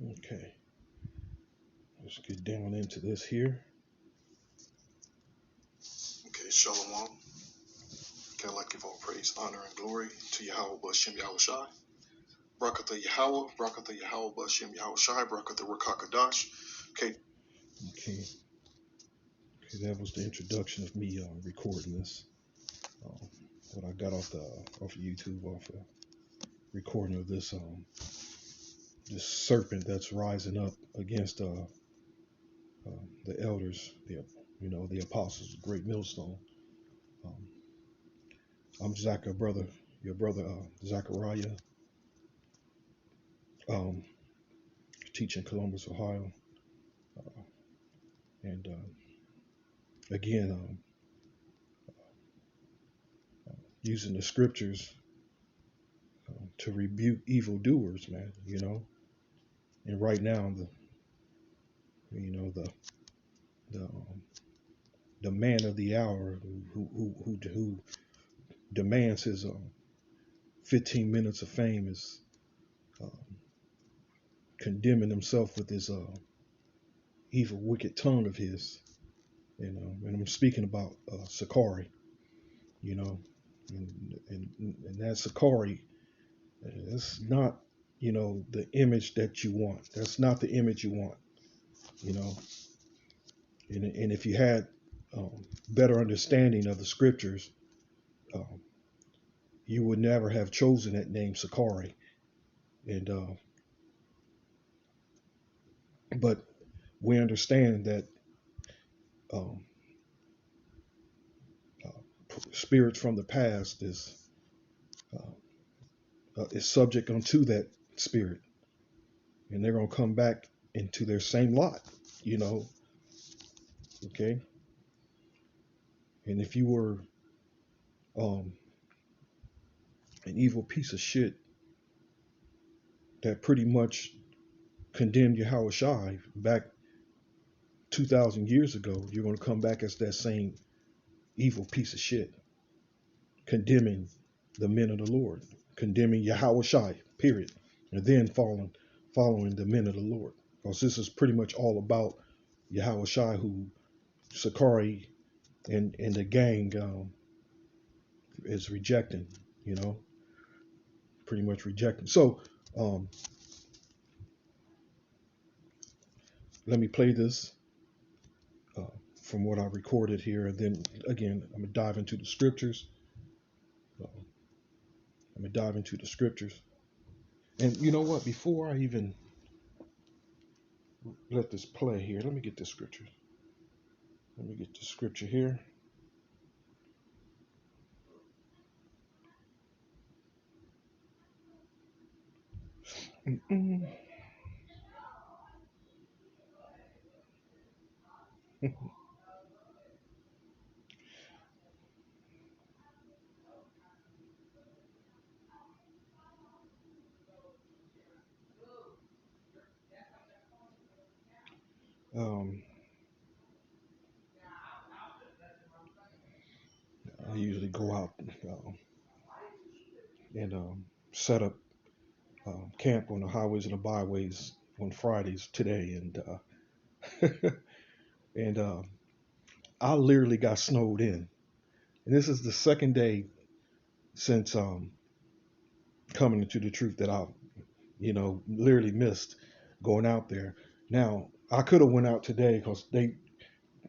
Okay, let's get down into this here. Okay, Shalom. Okay, I'd like to give all praise, honor, and glory to Yahweh Bashem Yahweh Shai. Barakatah Yahweh, Barakatah Yahweh Bashem Yahweh Shai, Barakatah Rakakadash. Okay. Okay, okay, that was the introduction of me recording this. What I got off of YouTube, off a recording of this serpent that's rising up against the elders, the apostles, the great millstone. Um, I'm Zachariah, your brother Zachariah, um, teaching Columbus, Ohio, and again using the scriptures to rebuke evildoers, man. And right now the the man of the hour who demands his 15 minutes of fame is um, condemning himself with his evil, wicked tongue of his. And I'm speaking about sicarii, you know, and that sicarii, it's not, the image that you want. That's not the image you want, you know. And if you had better understanding of the scriptures, um, you would never have chosen that name sicarii. And but we understand that um, spirits from the past is subject unto that spirit, and they're gonna come back into their same lot, you know. Okay, and if you were um, an evil piece of shit that pretty much condemned Yahweh Shai back 2,000 years ago, you're gonna come back as that same evil piece of shit, condemning the men of the Lord, condemning Yahweh Shai, period, and then following the men of the Lord. Because this is pretty much all about Yahweh Shai, who Sakari and the gang is rejecting, pretty much rejecting. So um, let me play this uh, from what I recorded here, and then again, I'm gonna dive into the scriptures. Uh, I'm gonna dive into the scriptures, and you know what? Before I even let this play here, let me get the scripture. Let me get the scripture here. um, I usually go out and set up camp on the highways and the byways on Fridays today, and I literally got snowed in. And this is the second day since coming into the truth that I, literally missed going out there. Now I could have went out today because they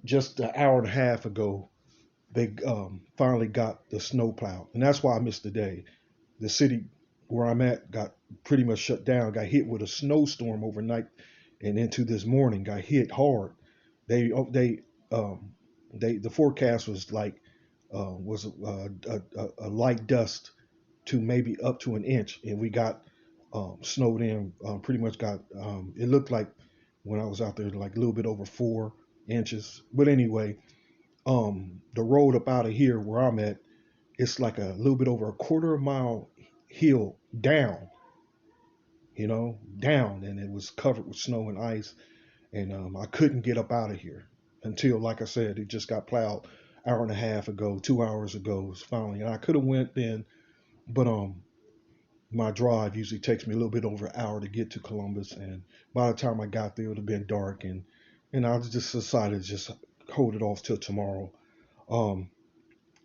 just an hour and a half ago they finally got the snow plowed, and that's why I missed the day. The city where I'm at got pretty much shut down. Got hit with a snowstorm overnight, and into this morning got hit hard. They oh, the forecast was like a light dust to maybe up to an inch, and we got snowed in. Pretty much got it looked like when I was out there like a little bit over 4 inches. But anyway, the road up out of here where I'm at, it's like a little bit over a quarter of a mile hill down, down, and it was covered with snow and ice, and I couldn't get up out of here until, like I said, it just got plowed hour and a half ago, 2 hours ago, finally, and I could have went then, but my drive usually takes me a little bit over an hour to get to Columbus, and by the time I got there, it would have been dark, and I just decided to just hold it off till tomorrow. Um,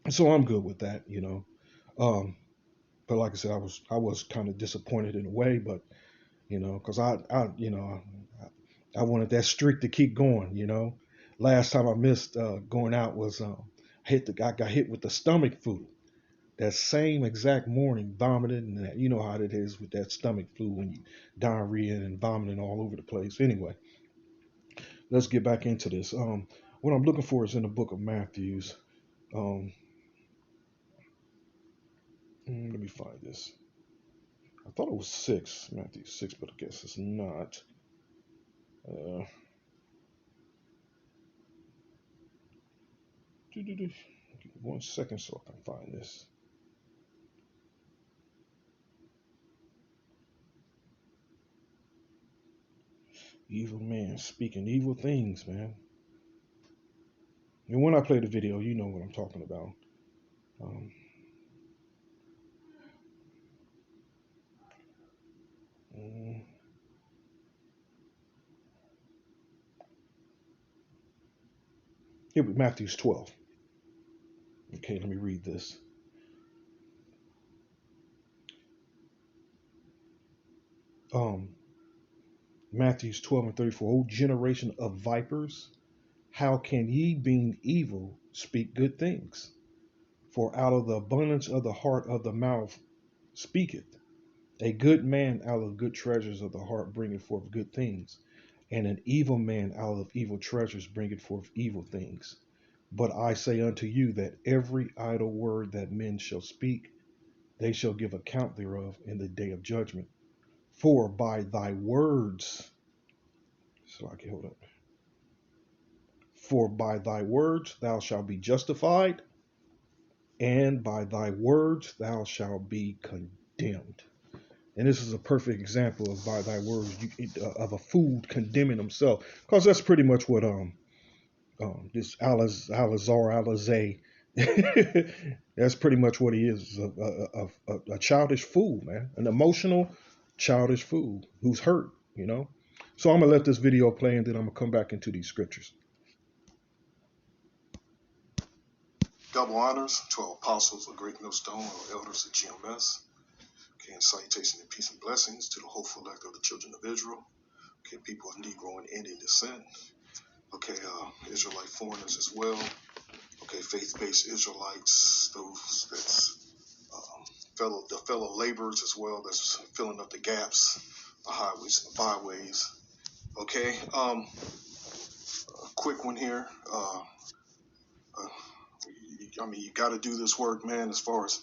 so I'm good with that, you know. Um, but like I said, I was kind of disappointed in a way, but you know, because I wanted that streak to keep going, you know. Last time I missed going out was I got hit with the stomach flu that same exact morning, vomited, and that, you know how it is with that stomach flu when you diarrhea and vomiting all over the place. Anyway, let's get back into this. What I'm looking for is in the book of Matthew's. Um, Let me find this. I thought it was six, Matthew 6, but I guess it's not. Uh, 1 second so I can find this. Evil man speaking evil things, man. And when I play the video, you know what I'm talking about. Um, mm, Here with Matthew's 12. Okay, let me read this. Um, Matthew's 12 and 34. O generation of vipers, how can ye, being evil, speak good things? For out of the abundance of the heart of the mouth speaketh. A good man out of good treasures of the heart bringeth forth good things, and an evil man out of evil treasures bringeth forth evil things. But I say unto you that every idle word that men shall speak, they shall give account thereof in the day of judgment. For by thy words, so I can hold up. For by thy words thou shalt be justified, and by thy words thou shalt be condemned. And this is a perfect example of by thy words of a fool condemning himself, because that's pretty much what this Alazar, that's pretty much what he is, a childish fool, man, an emotional childish fool who's hurt, you know. So I'm gonna let this video play, and then I'm gonna come back into these scriptures. Double honors to our apostles of Great Millstone, our elders at GMS. Okay, and salutation and peace and blessings to the hopeful elect of the children of Israel. Okay, people of Negro and Indian descent. Okay, Israelite foreigners as well. Okay, faith-based Israelites, those that's fellow laborers as well, that's filling up the gaps, the highways and the byways. Okay, a quick one here. I mean, you got to do this work, man, as far as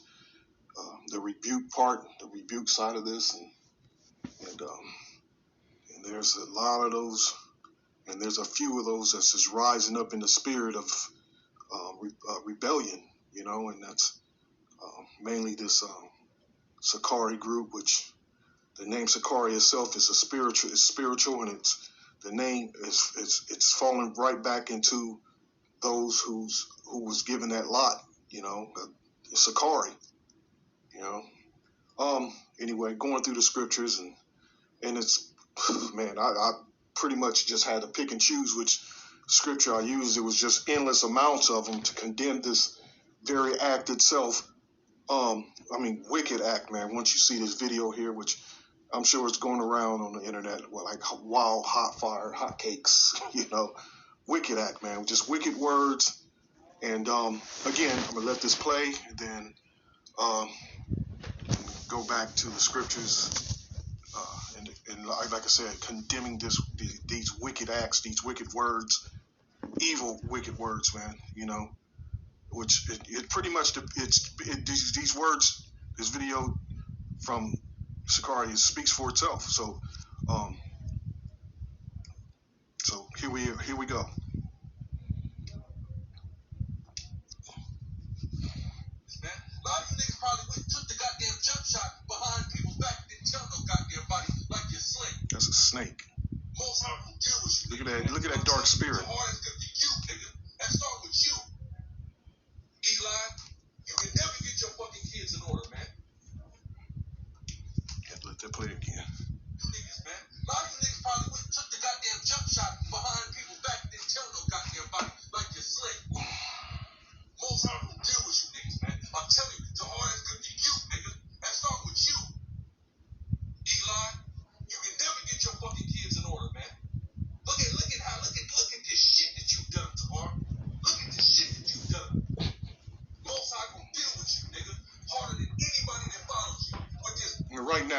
the rebuke part, the rebuke side of this, and there's a lot of those, and there's a few of those that's just rising up in the spirit of rebellion, you know, and that's mainly this sicarii group, which the name sicarii itself is spiritual, and it's the name is it's falling right back into those who was given that lot, you know, sicarii, you know. Anyway, going through the scriptures, and it's, man, I pretty much just had to pick and choose which scripture I used. It was just endless amounts of them to condemn this very act itself. I mean, wicked act, man. Once you see this video here, which I'm sure it's going around on the internet, well, like wild, hot fire, hot cakes, you know, wicked act, man. Just wicked words. And again, I'm gonna let this play, and then go back to the scriptures. And like I said, condemning these wicked acts, these wicked words, evil wicked words, man. You know, which it pretty much these words, this video from sicarii speaks for itself. So, so here we go. Man, a lot of you niggas probably went and took the goddamn jump shot behind people's back and didn't tell no goddamn body like you're slick. That's a snake. Most harmful deal with you. Look at that dark spirit. The hardest gonna be you, nigga. That start with you. Eli, you can never get your fucking kids in order, man.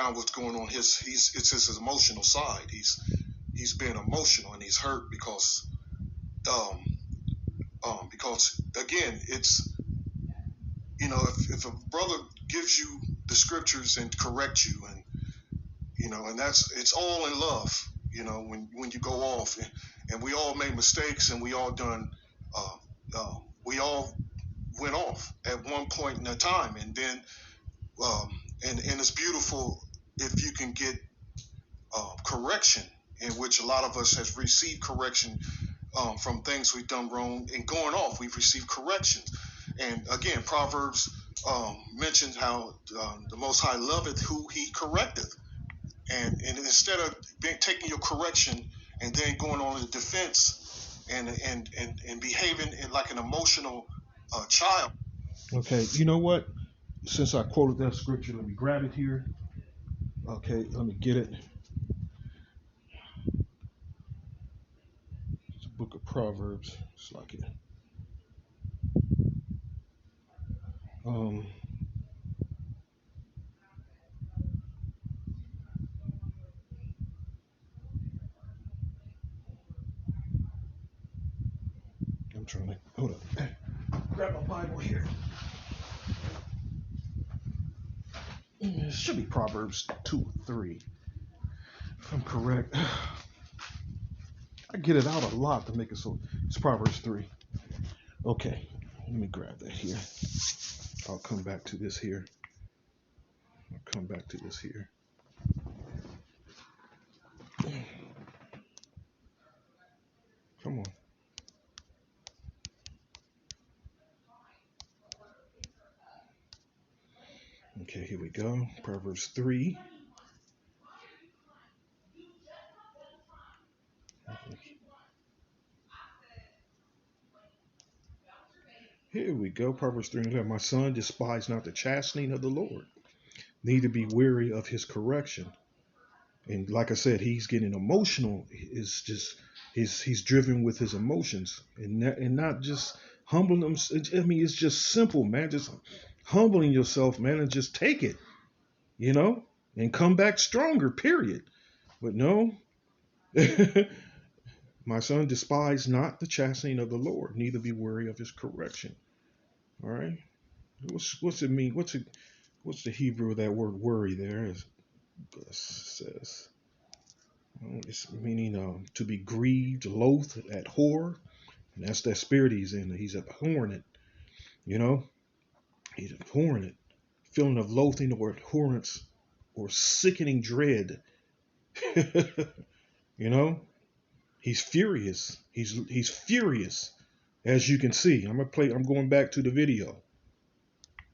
down what's going on. It's his emotional side. He's being emotional and he's hurt um, because again, it's, if a brother gives you the scriptures and correct you, and and it's all in love. When you go off, and we all made mistakes, and uh, we all went off at one point in a time, and then um, and it's beautiful if you can get correction, in which a lot of us has received correction from things we've done wrong, and going off, we've received corrections. And again, Proverbs mentions how the Most High loveth who He correcteth, and instead of taking your correction and then going on the defense and behaving like an emotional child. Okay, you know what? Since I quoted that scripture, let me grab it here. Okay, let me get it. It's the book of Proverbs. It's like it. Um, I'm trying to hold up. Grab my Bible here. It should be Proverbs 2 or 3, if I'm correct. I get it out a lot to make it so. It's Proverbs 3. Okay, let me grab that here. I'll come back to this here. Come on. Okay, here we go. Proverbs 3. Here we go. Proverbs 3:11. My son, despise not the chastening of the Lord, neither be weary of his correction. And like I said, he's getting emotional. It's just he's driven with his emotions, and not just humbling them. I mean, it's just simple, man. Just humbling yourself, man, and just take it, you know, and come back stronger. Period. But no, my son, despise not the chastening of the Lord, neither be weary of his correction. All right. What's it mean? What's the Hebrew of that word worry? There is says. It's meaning to be grieved, loath, abhor, and that's that spirit he's in. He's abhorring it, you know. He's abhorring it, feeling of loathing or abhorrence or sickening dread. You know, he's furious. He's furious, as you can see. I'm going back to the video.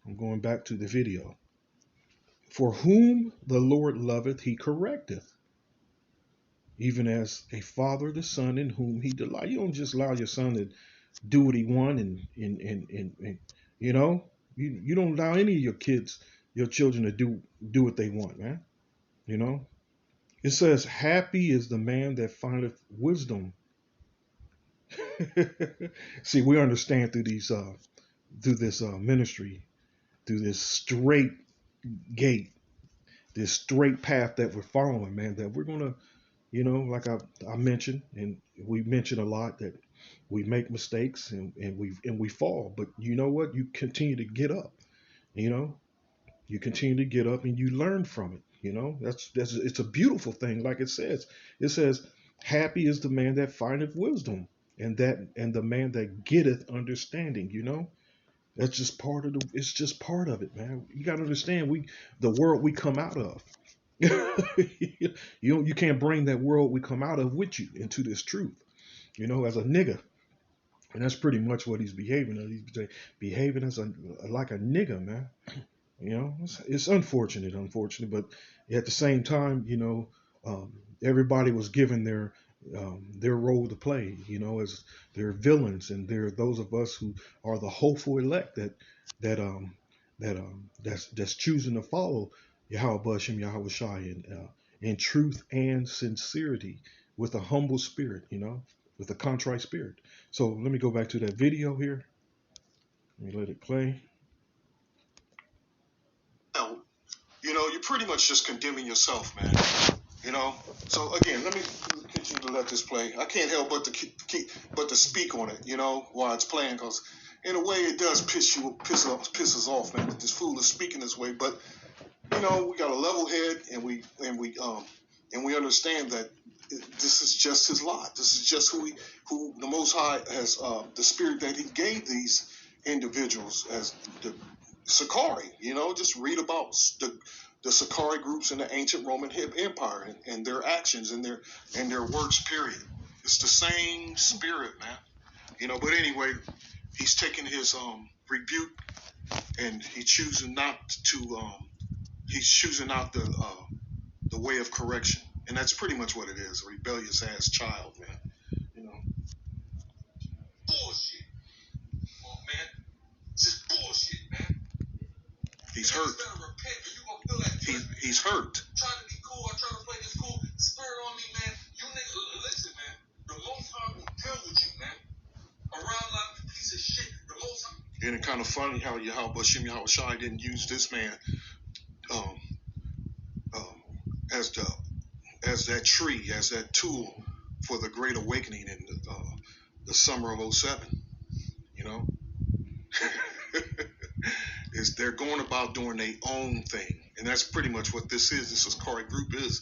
I'm going back to the video. For whom the Lord loveth, he correcteth, even as a father the son in whom he delight. You don't just allow your son to do what he want, and you know, you don't allow any of your children to do what they want, man. You know, it says, happy is the man that findeth wisdom. See, we understand through this ministry, through this straight gate, this straight path that we're following, man, that we're gonna, like I mentioned, and we mentioned a lot, that we make mistakes, and we fall. But you know what? You continue to get up. You know, you continue to get up and you learn from it. That's it's a beautiful thing. Like it says, happy is the man that findeth wisdom, and the man that getteth understanding. That's just part of it's just part of it, man. You got to understand, the world we come out of. You can't bring that world we come out of with you into this truth. As a nigga, and that's pretty much what he's behaving as. He's behaving as like a nigga, man. It's unfortunate, but at the same time, um, everybody was given their role to play, as their villains, and they're those of us who are the hopeful elect that's choosing to follow Yahweh Bashem Yahweh Shai in truth and sincerity, with a humble spirit, with a contrite spirit. So let me go back to that video here. Let me let it play. Now, you pretty much just condemning yourself, man. You know. So again, let me continue to let this play. I can't help but to speak on it, you know, while it's playing, because in a way it does piss us off, man, that this fool is speaking this way. But you know, we got a level head, and we understand that this is just his lot. This is just who the Most High has, the spirit that He gave these individuals as the sicarii. You know, just read about the sicarii groups in the ancient Roman Empire, and their actions and their works. Period. It's the same spirit, man. You know. But anyway, he's taking his rebuke, and he's choosing not the way of correction, and that's pretty much what it is. A rebellious ass child, man. You know. Bullshit. Oh, man. It's just bullshit, man. He's hurt. He's hurt. Trying to be cool. I try to play this cool spirit on me, man. You niggas, listen, man. The Most High will deal with you, man. Around like a piece of shit. The Most High. And it's kind of funny how Bashim Yahushai didn't use this man um, um, as that tree, as that tool for the Great Awakening in the summer of '07. You know. Is they're going about doing their own thing, and that's pretty much what this is. This Sakari group is.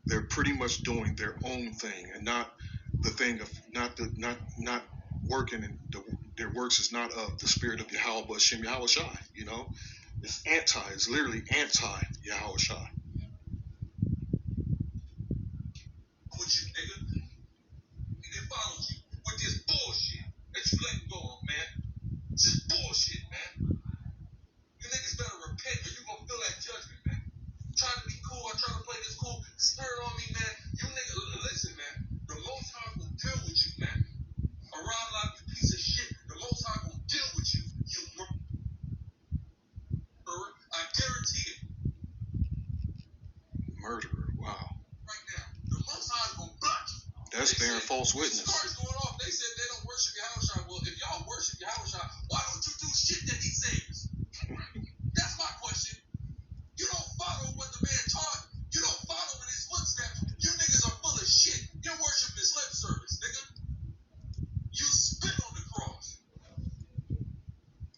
They're pretty much doing their own thing, and not the thing of not working. And their works is not of the spirit of Yahweh, but Shem Yahweh Shai. You know, it's anti. It's literally anti Yahweh Shai. With you, nigga, it follows you with this bullshit that you letting go of, man. It's just bullshit, man. You niggas better repent, or you gonna feel that judgment, man. Trying to be cool, I try to play this cool spirit on me, man. You niggas, listen, man. The Most High will deal with you, man. Around like a piece of shit, the Most High will deal with you. You murderer, I guarantee it. Murderer, wow. Right now, the Most High is gonna block you. That's bearing false witness. The story's going off. They said they don't worship Yahushua. Well, if y'all worship Yahushua, why don't you do shit that He says? That's my question. You don't follow what the man taught. You don't follow in his footsteps. You niggas are full of shit. Your worship is lip service, nigga. You spit on the cross.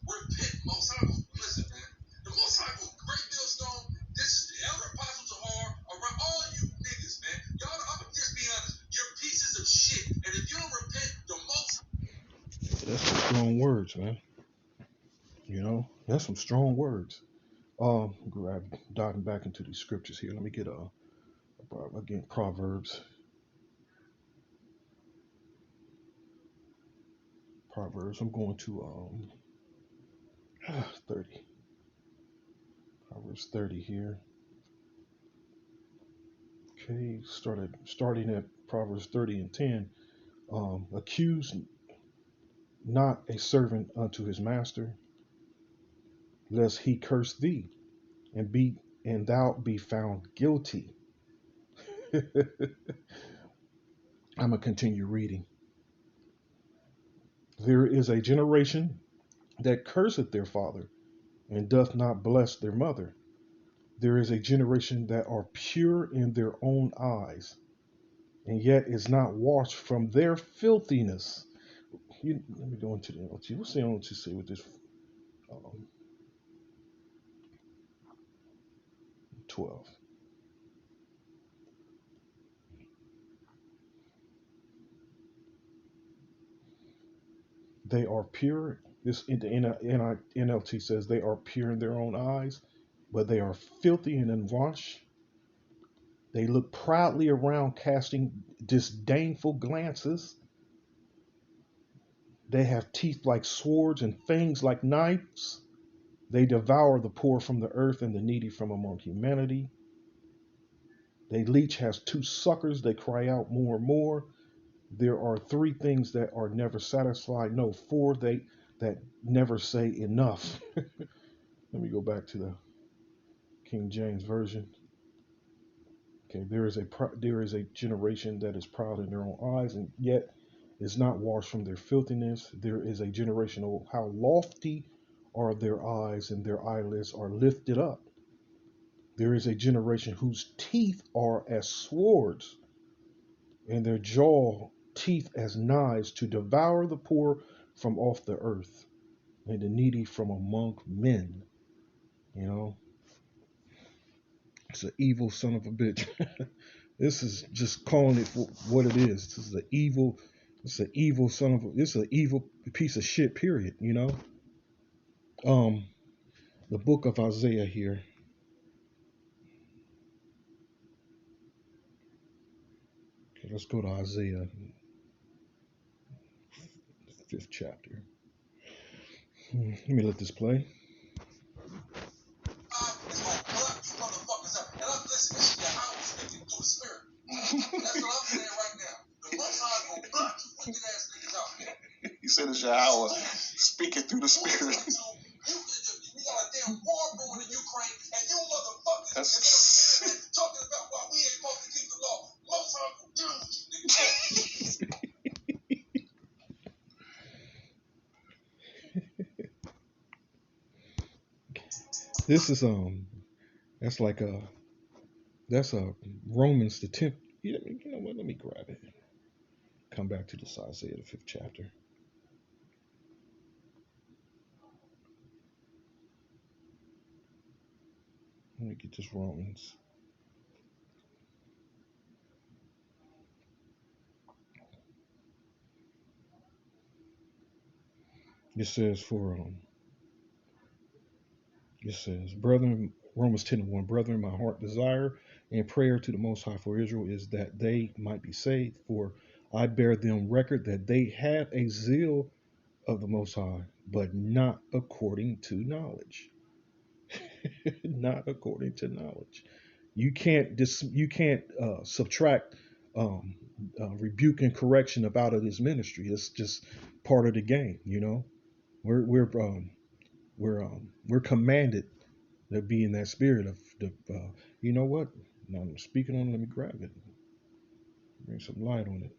Repent, Most High. Listen, man. The Most High will great millstone. This is the elder apostles of Har around all you niggas, man. Y'all, I'm gonna just be honest. You're pieces of shit. And if you don't repent, the Most That's some strong words, man. You know, that's some strong words. Diving back into these scriptures here. Let me get again Proverbs. I'm going to 30. Proverbs 30 here. Okay, starting at Proverbs 30 and 10. Accuse not a servant unto his master, lest he curse thee, and thou be found guilty. I'm gonna continue reading. There is a generation that curseth their father, and doth not bless their mother. There is a generation that are pure in their own eyes, and yet is not washed from their filthiness. Let me go into the NLT. What's the NLT say with this? 12. They are pure. This in the NLT says they are pure in their own eyes, but they are filthy and unwashed. They look proudly around, casting disdainful glances. They have teeth like swords and fangs like knives. They devour the poor from the earth and the needy from among humanity. They leech has two suckers. They cry out more and more. There are three things that are never satisfied. No, four that never say enough. Let me go back to the King James Version. Okay, there is a generation that is proud in their own eyes, and yet is not washed from their filthiness. There is a generation, oh, how lofty are their eyes, and their eyelids are lifted up. There is a generation whose teeth are as swords, and their jaw teeth as knives, to devour the poor from off the earth, and the needy from among men. You know, it's an evil son of a bitch. This is just calling it for what it is. This is an evil. It's an evil son of a. It's an evil piece of shit. Period. You know. Um, the book of Isaiah here. Okay, let's go to Isaiah, 5th chapter. Let me let this play. He said it's Yahweh speaking through the Spirit. That's talking about why we ain't supposed to keep the law. Most This is that's a Romans the 10th. You know what? Let me grab it. Come back to this Isaiah the 5th chapter. Let me get this Romans. It says brethren, Romans 10:1, brethren, my heart desire and prayer to the Most High for Israel is that they might be saved. For I bear them record that they have a zeal of the Most High, but not according to knowledge. Not according to knowledge. You can't subtract rebuke and correction about of this ministry. It's just part of the game. You know, we're commanded to be in that spirit of the. You know what? Now I'm speaking on. Let me grab it. Bring some light on it.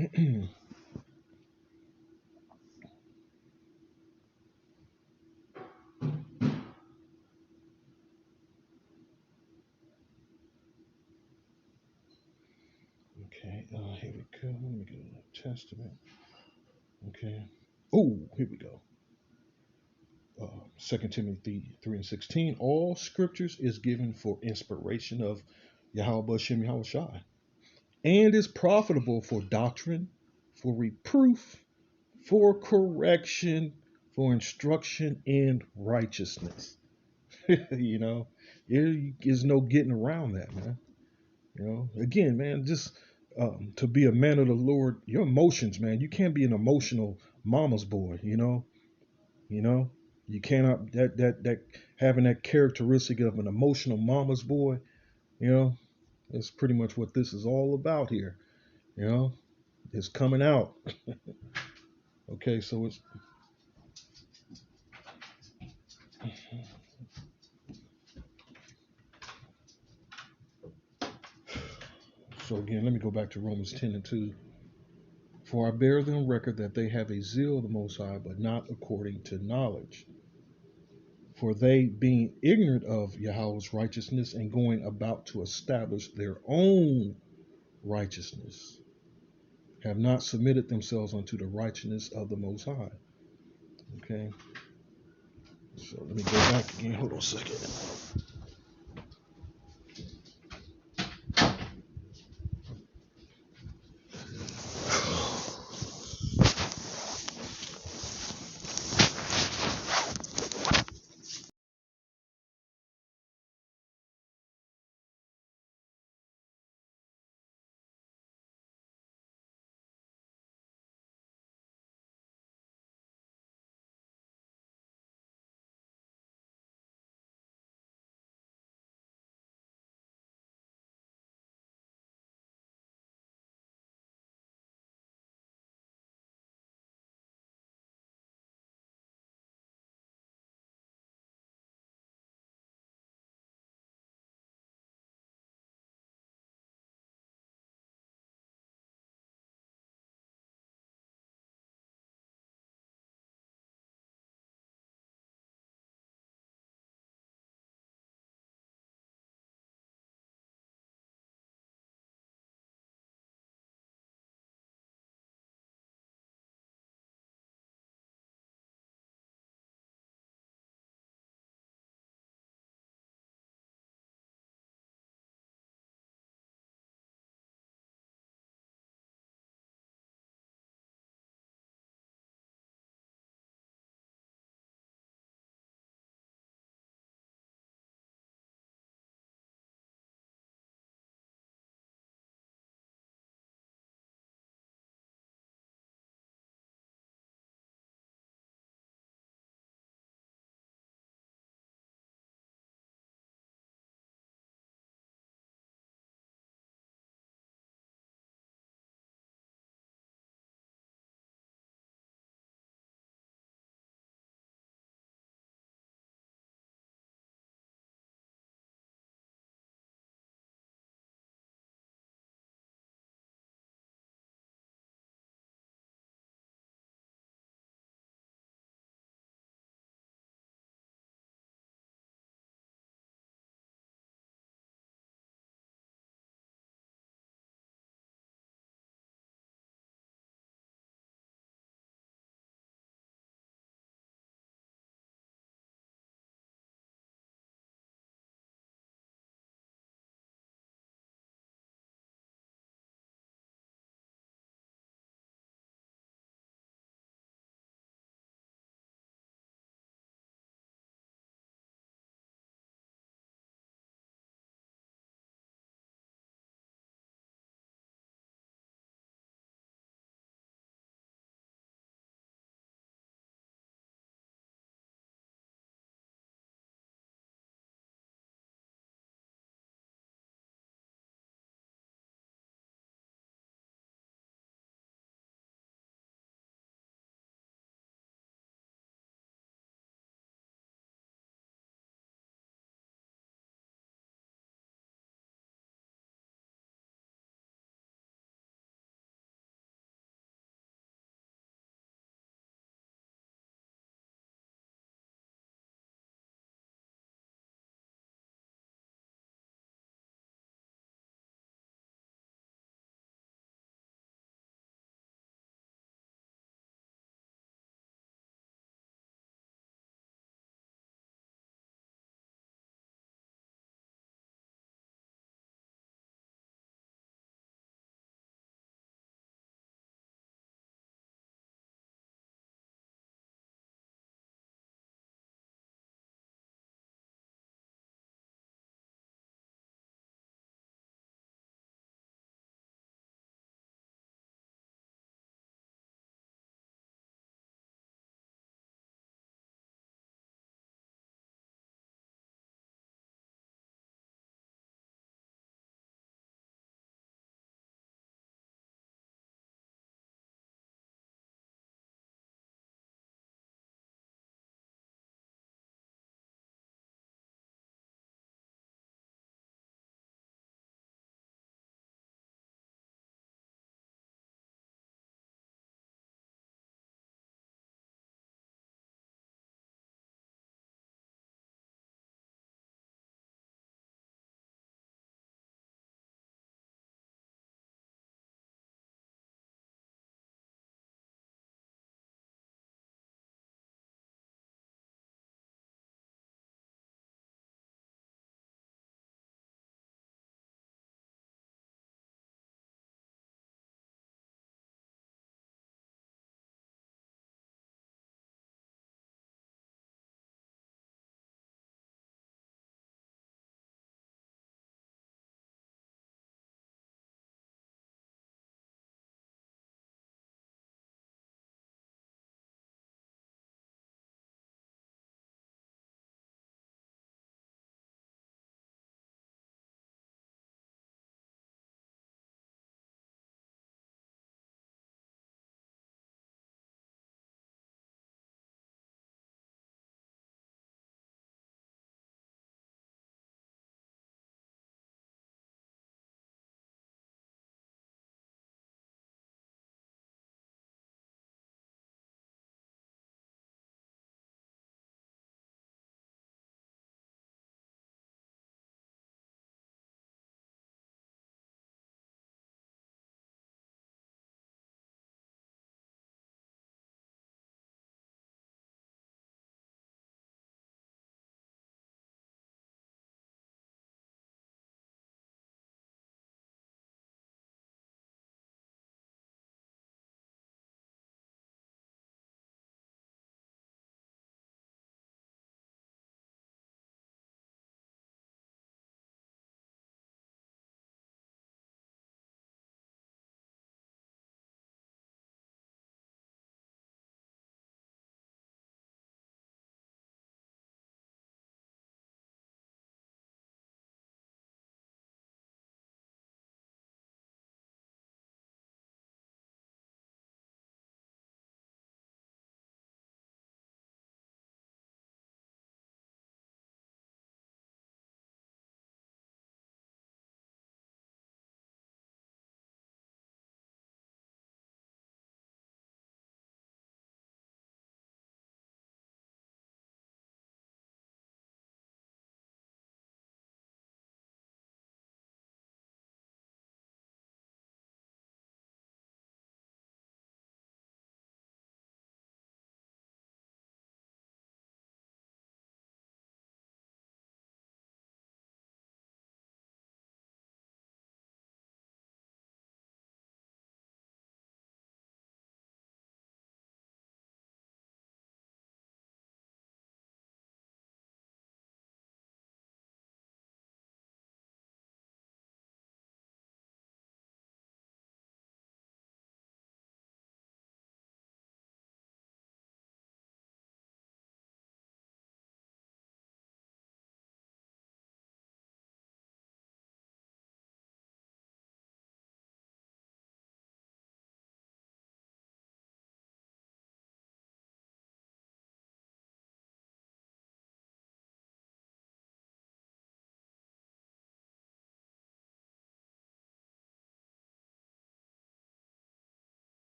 Okay, here we go. Let me get a New Testament. Okay. Oh, here we go. 2 Timothy 3:16. All scriptures is given for inspiration of Yahweh Shem Yahweh Shai, and is profitable for doctrine, for reproof, for correction, for instruction in righteousness. You know, there is no getting around that, man. You know, again, man, just to be a man of the Lord, your emotions, man. You can't be an emotional mama's boy. You know, you cannot that having that characteristic of an emotional mama's boy. You know, that's pretty much what this is all about here. You know, it's coming out. Okay, so it's so again. Let me go back to Romans 10:2. For I bear them record that they have a zeal of the Most High, but not according to knowledge. For they, being ignorant of Yahweh's righteousness and going about to establish their own righteousness, have not submitted themselves unto the righteousness of the Most High. Okay, so let me go back again. Hold on a second.